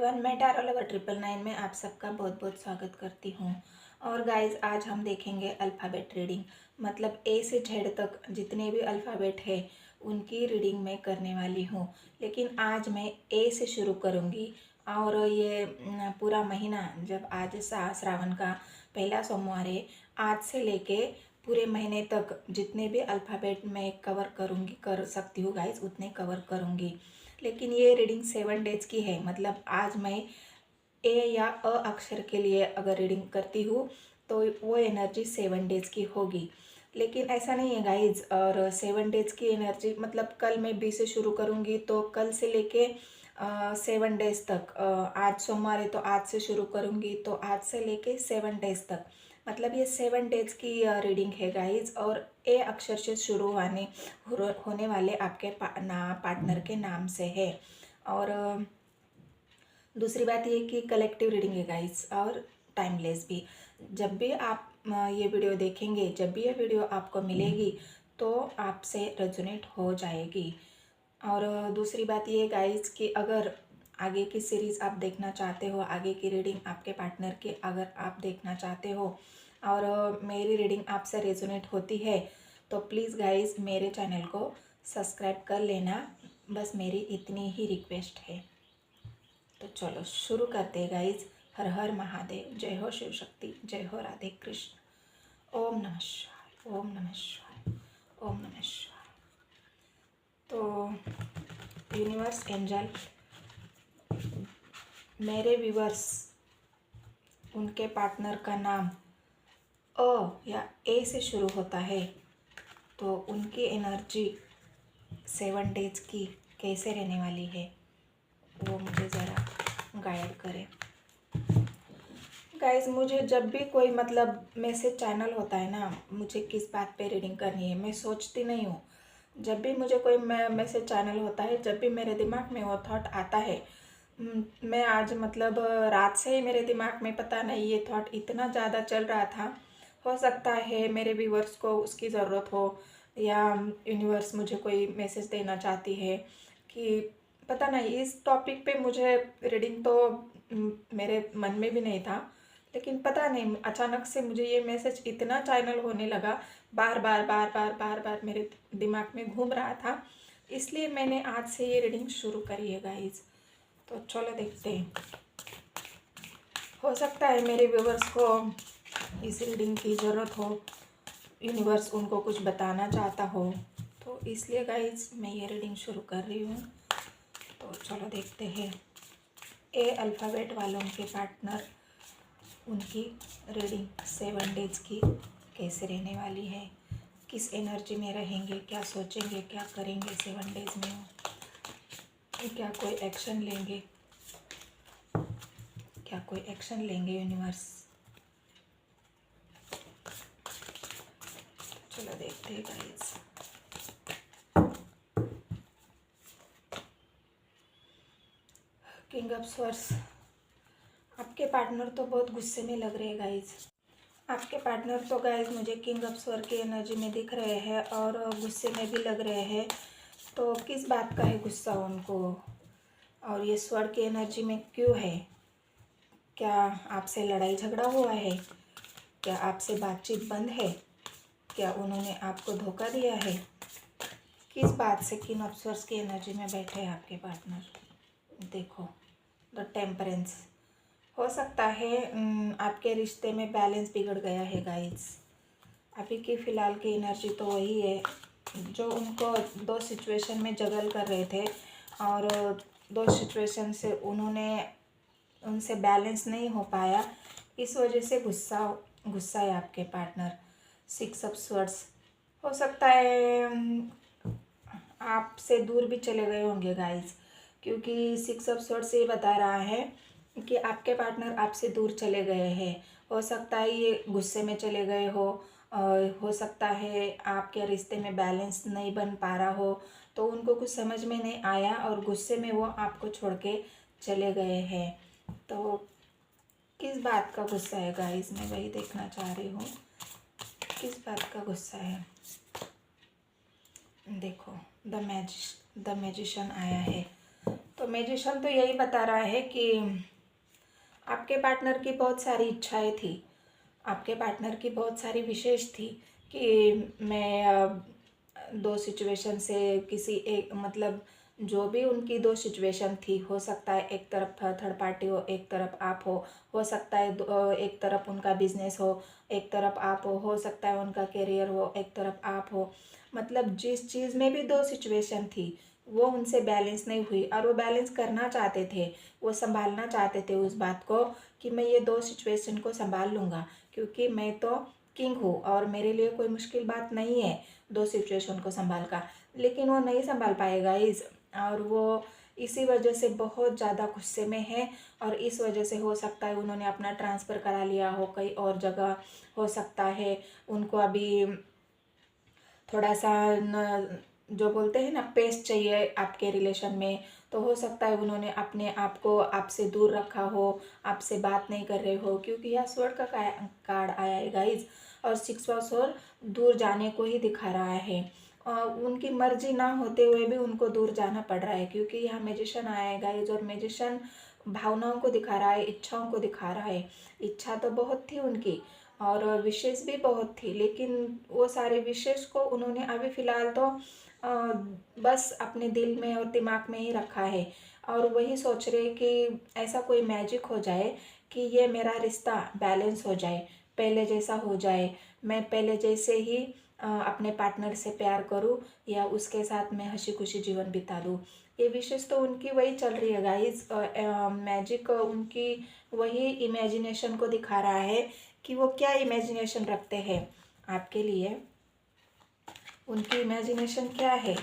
Everyone, मैं tarot lover 999 में आप सबका बहुत बहुत स्वागत करती हूँ। और गाइज, आज हम देखेंगे अल्फ़ाबेट रीडिंग, मतलब ए से जेड तक जितने भी अल्फ़ाबेट है उनकी रीडिंग मैं करने वाली हूँ। लेकिन आज मैं ए से शुरू करूँगी और ये पूरा महीना, जब आज श्रावण का पहला सोमवार है, आज से लेके पूरे महीने तक जितने भी अल्फ़ाबेट मैं कवर करूँगी, कर सकती हूँ गाइज, उतने कवर करूँगी। लेकिन ये रीडिंग 7 डेज की है, मतलब आज मैं ए या अ अक्षर के लिए अगर रीडिंग करती हूँ तो वो एनर्जी 7 डेज की होगी। लेकिन ऐसा नहीं है गाइज, और 7 डेज की एनर्जी मतलब कल मैं बी से शुरू करूँगी तो कल से लेके 7 डेज तक, आज सोमवार है तो आज से शुरू करूँगी तो आज से लेके 7 डेज तक, मतलब ये 7 डेज की रीडिंग है गाइज। और ए अक्षर से शुरू होने वाले आपके पार्टनर के नाम से है। और दूसरी बात ये कि कलेक्टिव रीडिंग है गाइज, और टाइमलेस भी। जब भी आप ये वीडियो देखेंगे, जब भी ये वीडियो आपको मिलेगी तो आपसे रेजोनेट हो जाएगी। और दूसरी बात ये गाइज कि अगर आगे की सीरीज़ आप देखना चाहते हो, आगे की रीडिंग आपके पार्टनर की अगर आप देखना चाहते हो और मेरी रीडिंग आपसे रेजोनेट होती है तो प्लीज़ गाइज मेरे चैनल को सब्सक्राइब कर लेना, बस मेरी इतनी ही रिक्वेस्ट है। तो चलो शुरू करते हैं गाइज। हर हर महादेव, जय हो शिव शक्ति, जय हो राधे कृष्ण। ओम नमः शिवाय, ओम नमः शिवाय, ओम नमः शिवाय। तो यूनिवर्स एंजल, मेरे व्यूवर्स, उनके पार्टनर का नाम अ या ए से शुरू होता है तो उनकी एनर्जी 7 डेज की कैसे रहने वाली है वो मुझे ज़रा गाइड करें गाइज। मुझे जब भी कोई मतलब मैसेज चैनल होता है ना, मुझे किस बात पे रीडिंग करनी है मैं सोचती नहीं हूँ। जब भी मुझे कोई मैसेज चैनल होता है, जब भी मेरे दिमाग में वो थॉट आता है, मैं आज मतलब रात से ही मेरे दिमाग में पता नहीं ये थॉट इतना ज़्यादा चल रहा था। हो सकता है मेरे व्यूवर्स को उसकी ज़रूरत हो, या यूनिवर्स मुझे कोई मैसेज देना चाहती है कि पता नहीं। इस टॉपिक पे मुझे रीडिंग तो मेरे मन में भी नहीं था, लेकिन पता नहीं अचानक से मुझे ये मैसेज इतना चैनल होने लगा, बार बार बार बार बार बार मेरे दिमाग में घूम रहा था, इसलिए मैंने आज से ये रीडिंग शुरू करी है गाइज। तो चलो देखते हैं, हो सकता है मेरे व्यूवर्स को इस रीडिंग की ज़रूरत हो, यूनिवर्स उनको कुछ बताना चाहता हो, तो इसलिए गाइज मैं ये रीडिंग शुरू कर रही हूँ। तो चलो देखते हैं ए अल्फ़ाबेट वालों के पार्टनर, उनकी रीडिंग 7 डेज की कैसे रहने वाली है, किस एनर्जी में रहेंगे, क्या सोचेंगे, क्या करेंगे 7 डेज में, क्या कोई एक्शन लेंगे, क्या कोई एक्शन लेंगे यूनिवर्स। चलो देखते हैं गाइस। किंग ऑफ स्वॉर्ड्स, आपके पार्टनर तो बहुत गुस्से में लग रहे हैं गाइज। आपके पार्टनर तो गाइज मुझे किंग ऑफ स्वॉर्ड की एनर्जी में दिख रहे हैं और गुस्से में भी लग रहे हैं। तो किस बात का है गुस्सा उनको, और ये स्वॉर्ड की एनर्जी में क्यों है? क्या आपसे लड़ाई झगड़ा हुआ है? क्या आपसे बातचीत बंद है? क्या उन्होंने आपको धोखा दिया है? किस बात से किंग ऑफ स्वॉर्ड्स की एनर्जी में बैठे हैं आपके पार्टनर? देखो, द टेम्परेंस। हो सकता है आपके रिश्ते में बैलेंस बिगड़ गया है गाइस। अभी की फ़िलहाल की एनर्जी तो वही है जो उनको 2 सिचुएशन में जगल कर रहे थे, और 2 सिचुएशन से उनसे बैलेंस नहीं हो पाया, इस वजह से गुस्सा है आपके पार्टनर। 6 ऑफ स्वॉर्ड्स, हो सकता है आपसे दूर भी चले गए होंगे गाइस, क्योंकि 6 ऑफ स्वॉर्ड्स ये बता रहा है कि आपके पार्टनर आपसे दूर चले गए हैं। हो सकता है ये गुस्से में चले गए हो सकता है आपके रिश्ते में बैलेंस नहीं बन पा रहा हो, तो उनको कुछ समझ में नहीं आया और गुस्से में वो आपको छोड़ के चले गए हैं। तो किस बात का गुस्सा है गाइस, मैं वही देखना चाह रही हूँ, किस बात का गुस्सा है। देखो, द मैजिशियन आया है, तो तो मैजिशियन तो यही बता रहा है कि आपके पार्टनर की बहुत सारी इच्छाएं थी, आपके पार्टनर की बहुत सारी विशेष थी कि मैं दो सिचुएशन से किसी एक, मतलब जो भी उनकी दो सिचुएशन थी, हो सकता है एक तरफ थर्ड पार्टी हो, एक तरफ आप हो सकता है एक तरफ उनका बिजनेस हो, एक तरफ आप हो सकता है उनका करियर हो, एक तरफ आप हो। मतलब जिस चीज़ में भी दो सिचुएशन थी वो उनसे बैलेंस नहीं हुई, और वो बैलेंस करना चाहते थे, वो संभालना चाहते थे उस बात को कि मैं ये दो सिचुएशन को संभाल लूँगा, क्योंकि मैं तो किंग हूँ और मेरे लिए कोई मुश्किल बात नहीं है दो सिचुएशन को संभाल कर। लेकिन वो नहीं संभाल पाएगा और वो इसी वजह से बहुत ज़्यादा गुस्से में है, और इस वजह से हो सकता है उन्होंने अपना ट्रांसफ़र करा लिया हो कहीं और जगह, हो सकता है उनको अभी थोड़ा सा न, जो बोलते हैं ना, पेस चाहिए आपके रिलेशन में, तो हो सकता है उन्होंने अपने आप को आपसे दूर रखा हो, आपसे बात नहीं कर रहे हो, क्योंकि यह स्वर्ण का कार्ड आया है गाइज, और 6वां स्वर्ण दूर जाने को ही दिखा रहा है। उनकी मर्जी ना होते हुए भी उनको दूर जाना पड़ रहा है, क्योंकि यह मैजिशियन आया है गाइज, और मैजिशियन भावनाओं को दिखा रहा है, इच्छाओं को दिखा रहा है। इच्छा तो बहुत थी उनकी और विशेष भी बहुत थी, लेकिन वो सारे विशेष को उन्होंने अभी फ़िलहाल तो अ, बस अपने दिल में और दिमाग में ही रखा है, और वही सोच रहे कि ऐसा कोई मैजिक हो जाए कि ये मेरा रिश्ता बैलेंस हो जाए, पहले जैसा हो जाए, मैं पहले जैसे ही अपने पार्टनर से प्यार करूं, या उसके साथ मैं हंसी खुशी जीवन बिता दूं। ये विशेष तो उनकी वही चल रही है गाइस, मैजिक उनकी वही इमेजिनेशन को दिखा रहा है कि वो क्या इमेजिनेशन रखते हैं आपके लिए, उनकी इमेजिनेशन क्या है,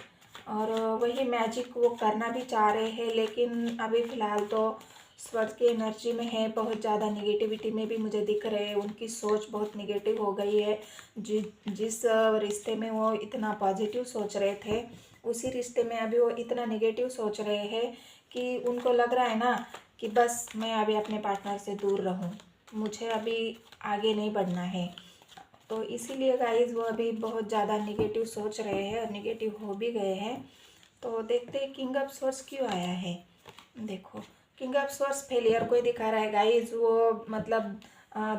और वही मैजिक वो करना भी चाह रहे हैं। लेकिन अभी फ़िलहाल तो स्वर्ग की एनर्जी में है, बहुत ज़्यादा निगेटिविटी में भी मुझे दिख रहे हैं, उनकी सोच बहुत निगेटिव हो गई है। जिस रिश्ते में वो इतना पॉजिटिव सोच रहे थे, उसी रिश्ते में अभी वो इतना निगेटिव सोच रहे हैं कि उनको लग रहा है ना कि बस मैं अभी अपने पार्टनर से दूर रहूं, मुझे अभी आगे नहीं बढ़ना है। तो इसीलिए गाइज वो अभी बहुत ज़्यादा निगेटिव सोच रहे हैं और निगेटिव हो भी गए हैं। तो देखते हैं किंग ऑफ सोर्स क्यों आया है। देखो, किंग ऑफ सोर्स फेलियर को ही दिखा रहा है गाइज। वो मतलब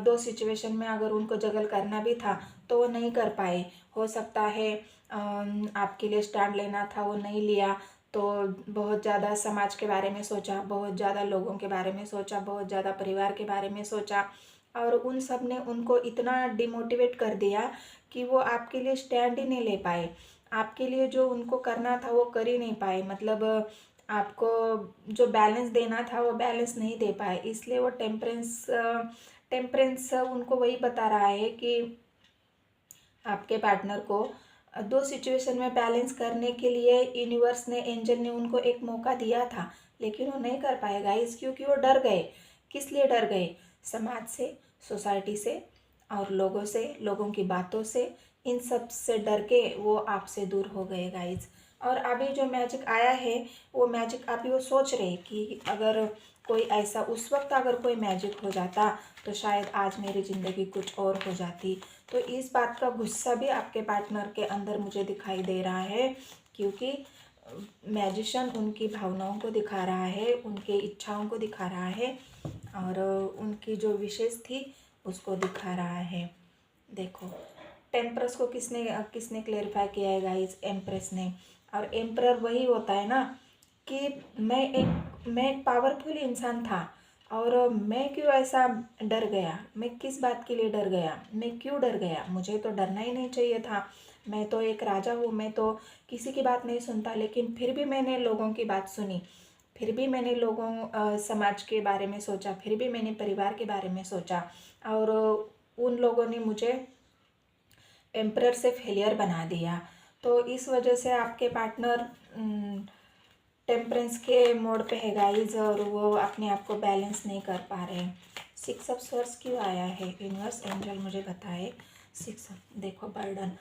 दो सिचुएशन में अगर उनको जगल करना भी था तो वो नहीं कर पाए। हो सकता है आपके लिए स्टैंड लेना था, वो नहीं लिया, तो बहुत ज़्यादा समाज के बारे में सोचा, बहुत ज़्यादा लोगों के बारे में सोचा, बहुत ज़्यादा परिवार के बारे में सोचा, और उन सब ने उनको इतना डिमोटिवेट कर दिया कि वो आपके लिए स्टैंड ही नहीं ले पाए। आपके लिए जो उनको करना था वो कर ही नहीं पाए, मतलब आपको जो बैलेंस देना था वो बैलेंस नहीं दे पाए। इसलिए वो टेम्परेंस उनको वही बता रहा है कि आपके पार्टनर को दो सिचुएशन में बैलेंस करने के लिए यूनिवर्स ने, एंजल ने उनको एक मौका दिया था, लेकिन वो नहीं कर पाए गाइस, क्योंकि वो डर गए। किस लिए डर गए? समाज से, सोसाइटी से, और लोगों से, लोगों की बातों से, इन सब से डर के वो आपसे दूर हो गए गाइज। और अभी जो मैजिक आया है वो मैजिक अभी वो सोच रहे कि अगर कोई ऐसा उस वक्त अगर कोई मैजिक हो जाता तो शायद आज मेरी ज़िंदगी कुछ और हो जाती। तो इस बात का गुस्सा भी आपके पार्टनर के अंदर मुझे दिखाई दे रहा है, क्योंकि मैजिशियन उनकी भावनाओं को दिखा रहा है, उनके इच्छाओं को दिखा रहा है, और उनकी जो विशेष थी उसको दिखा रहा है। देखो, टेम्परस को किसने किसने क्लेरिफाई किया है गाइस? एम्प्रेस ने। और एम्परर वही होता है ना कि मैं एक पावरफुल इंसान था, और मैं क्यों ऐसा डर गया, मैं किस बात के लिए डर गया, मैं क्यों डर गया? मुझे तो डरना ही नहीं चाहिए था। मैं तो एक राजा हूँ, मैं तो किसी की बात नहीं सुनता, लेकिन फिर भी मैंने लोगों की बात सुनी, फिर भी मैंने समाज के बारे में सोचा, फिर भी मैंने परिवार के बारे में सोचा, और उन लोगों ने मुझे एम्परर से फेलियर बना दिया। तो इस वजह से आपके पार्टनर टेम्परेंस के मोड पे है गाइज, और वो अपने आप को बैलेंस नहीं कर पा रहे हैं। 6 ऑफ सोर्स क्यों आया है? यूनिवर्स, एंजल मुझे बताए। 6 देखो, बर्डन,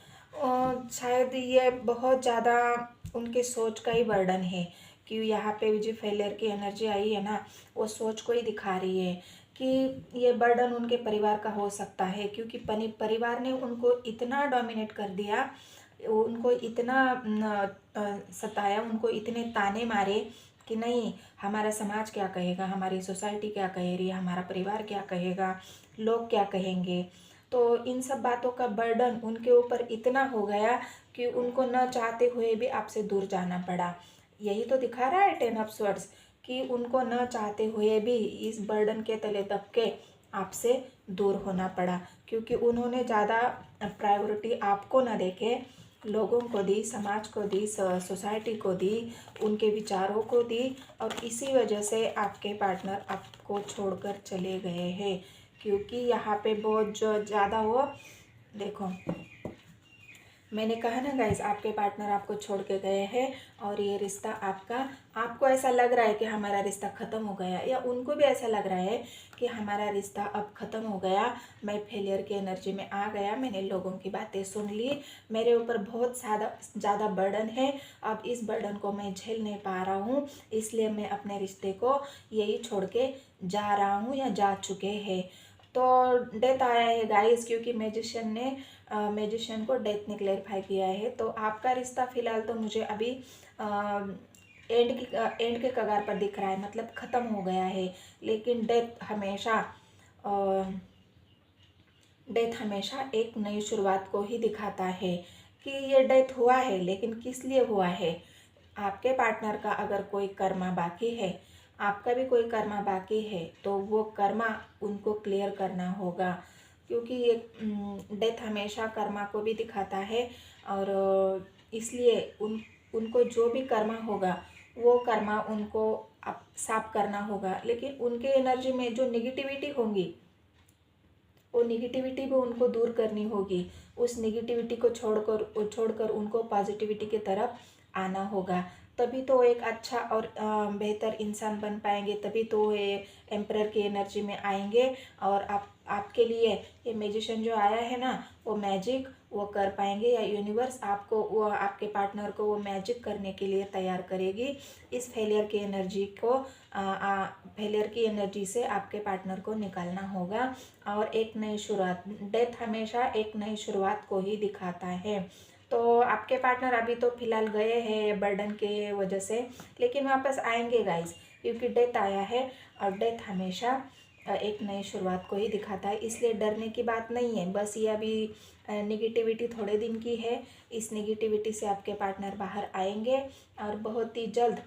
शायद ये बहुत ज़्यादा उनके सोच का ही बर्डन है, कि यहाँ पे जो फेलियर की एनर्जी आई है ना, वो सोच को ही दिखा रही है कि ये बर्डन उनके परिवार का हो सकता है, क्योंकि परिवार ने उनको इतना डोमिनेट कर दिया, उनको इतना सताया, उनको इतने ताने मारे कि नहीं हमारा समाज क्या कहेगा, हमारी सोसाइटी क्या कह रही है, हमारा परिवार क्या कहेगा, लोग क्या कहेंगे। तो इन सब बातों का बर्डन उनके ऊपर इतना हो गया कि उनको न चाहते हुए भी आपसे दूर जाना पड़ा। यही तो दिखा रहा है 10 ऑफ स्वॉर्ड्स कि उनको न चाहते हुए भी इस बर्डन के तले दब के आपसे दूर होना पड़ा, क्योंकि उन्होंने ज़्यादा प्रायोरिटी आपको न देके लोगों को दी, समाज को दी, सोसाइटी को दी, उनके विचारों को दी, और इसी वजह से आपके पार्टनर आपको छोड़कर चले गए हैं। क्योंकि यहाँ पे बहुत जो ज़्यादा वो देखो, मैंने कहा ना गाइस, आपके पार्टनर आपको छोड़ के गए हैं और ये रिश्ता आपको ऐसा लग रहा है कि हमारा रिश्ता ख़त्म हो गया, या उनको भी ऐसा लग रहा है कि हमारा रिश्ता अब ख़त्म हो गया, मैं फेलियर की एनर्जी में आ गया, मैंने लोगों की बातें सुन ली, मेरे ऊपर बहुत ज़्यादा बर्डन है, अब इस बर्डन को मैं झेल नहीं पा रहा हूँ, इसलिए मैं अपने रिश्ते को यही छोड़ के जा रहा हूँ या जा चुके हैं। तो डेथ आया है गाइस, क्योंकि मैजिशियन को डेथ ने क्लेरिफाई किया है। तो आपका रिश्ता फिलहाल तो मुझे अभी एंड के कगार पर दिख रहा है, मतलब ख़त्म हो गया है। लेकिन डेथ हमेशा एक नई शुरुआत को ही दिखाता है कि ये डेथ हुआ है, लेकिन किस लिए हुआ है। आपके पार्टनर का अगर कोई कर्मा बाकी है, आपका भी कोई कर्मा बाकी है, तो वो कर्मा उनको क्लियर करना होगा, क्योंकि ये डेथ हमेशा कर्मा को भी दिखाता है। और इसलिए उनको जो भी कर्मा होगा वो कर्मा उनको अब साफ करना होगा। लेकिन उनके एनर्जी में जो निगेटिविटी होंगी, वो निगेटिविटी भी उनको दूर करनी होगी। उस निगेटिविटी को छोड़कर उनको पॉजिटिविटी की तरफ आना होगा। तभी तो एक अच्छा और बेहतर इंसान बन पाएंगे, तभी तो ये एम्परर की एनर्जी में आएंगे। और आपके लिए ये मैजिशियन जो आया है ना, वो मैजिक वो कर पाएंगे, या यूनिवर्स आपके पार्टनर को वो मैजिक करने के लिए तैयार करेगी। इस फेलियर की एनर्जी से आपके पार्टनर को निकालना होगा और एक नई शुरुआत। डेथ हमेशा एक नई शुरुआत को ही दिखाता है। तो आपके पार्टनर अभी तो फिलहाल गए हैं बर्डन के वजह से, लेकिन वापस आएंगे गाइस, क्योंकि डेथ आया है और डेथ हमेशा एक नई शुरुआत को ही दिखाता है। इसलिए डरने की बात नहीं है, बस ये अभी निगेटिविटी थोड़े दिन की है। इस निगेटिविटी से आपके पार्टनर बाहर आएंगे और बहुत ही जल्द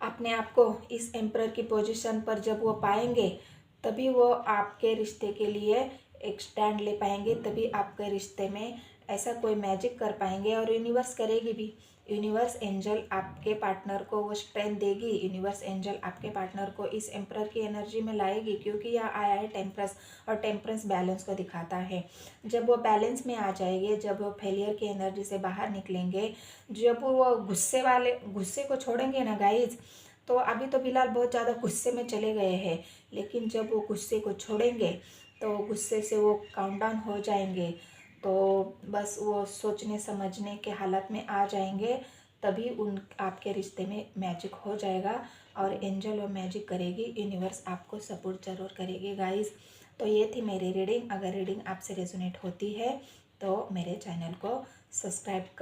अपने आप को इस एम्परर की पोजीशन पर जब वो पाएंगे, तभी वो आपके रिश्ते के लिए एक स्टैंड ले पाएंगे, तभी आपके रिश्ते में ऐसा कोई मैजिक कर पाएंगे। और यूनिवर्स करेगी भी, यूनिवर्स एंजल आपके पार्टनर को वो स्ट्रेंथ देगी, यूनिवर्स एंजल आपके पार्टनर को इस एम्परर की एनर्जी में लाएगी, क्योंकि यह आया है टेम्परेंस, और टेम्परेंस बैलेंस को दिखाता है। जब वो बैलेंस में आ जाएंगे, जब वो फेलियर की एनर्जी से बाहर निकलेंगे, जब वो गुस्से को छोड़ेंगे ना गाइज, तो अभी तो फिलहाल बहुत ज़्यादा गुस्से में चले गए हैं, लेकिन जब वो गुस्से को छोड़ेंगे तो गुस्से से वो काउंटडाउन हो जाएंगे, तो बस वो सोचने समझने के हालत में आ जाएंगे, तभी आपके रिश्ते में मैजिक हो जाएगा और एंजल वो मैजिक करेगी, यूनिवर्स आपको सपोर्ट ज़रूर करेगी गाइस। तो ये थी मेरी रीडिंग। अगर रीडिंग आपसे रेजोनेट होती है तो मेरे चैनल को सब्सक्राइब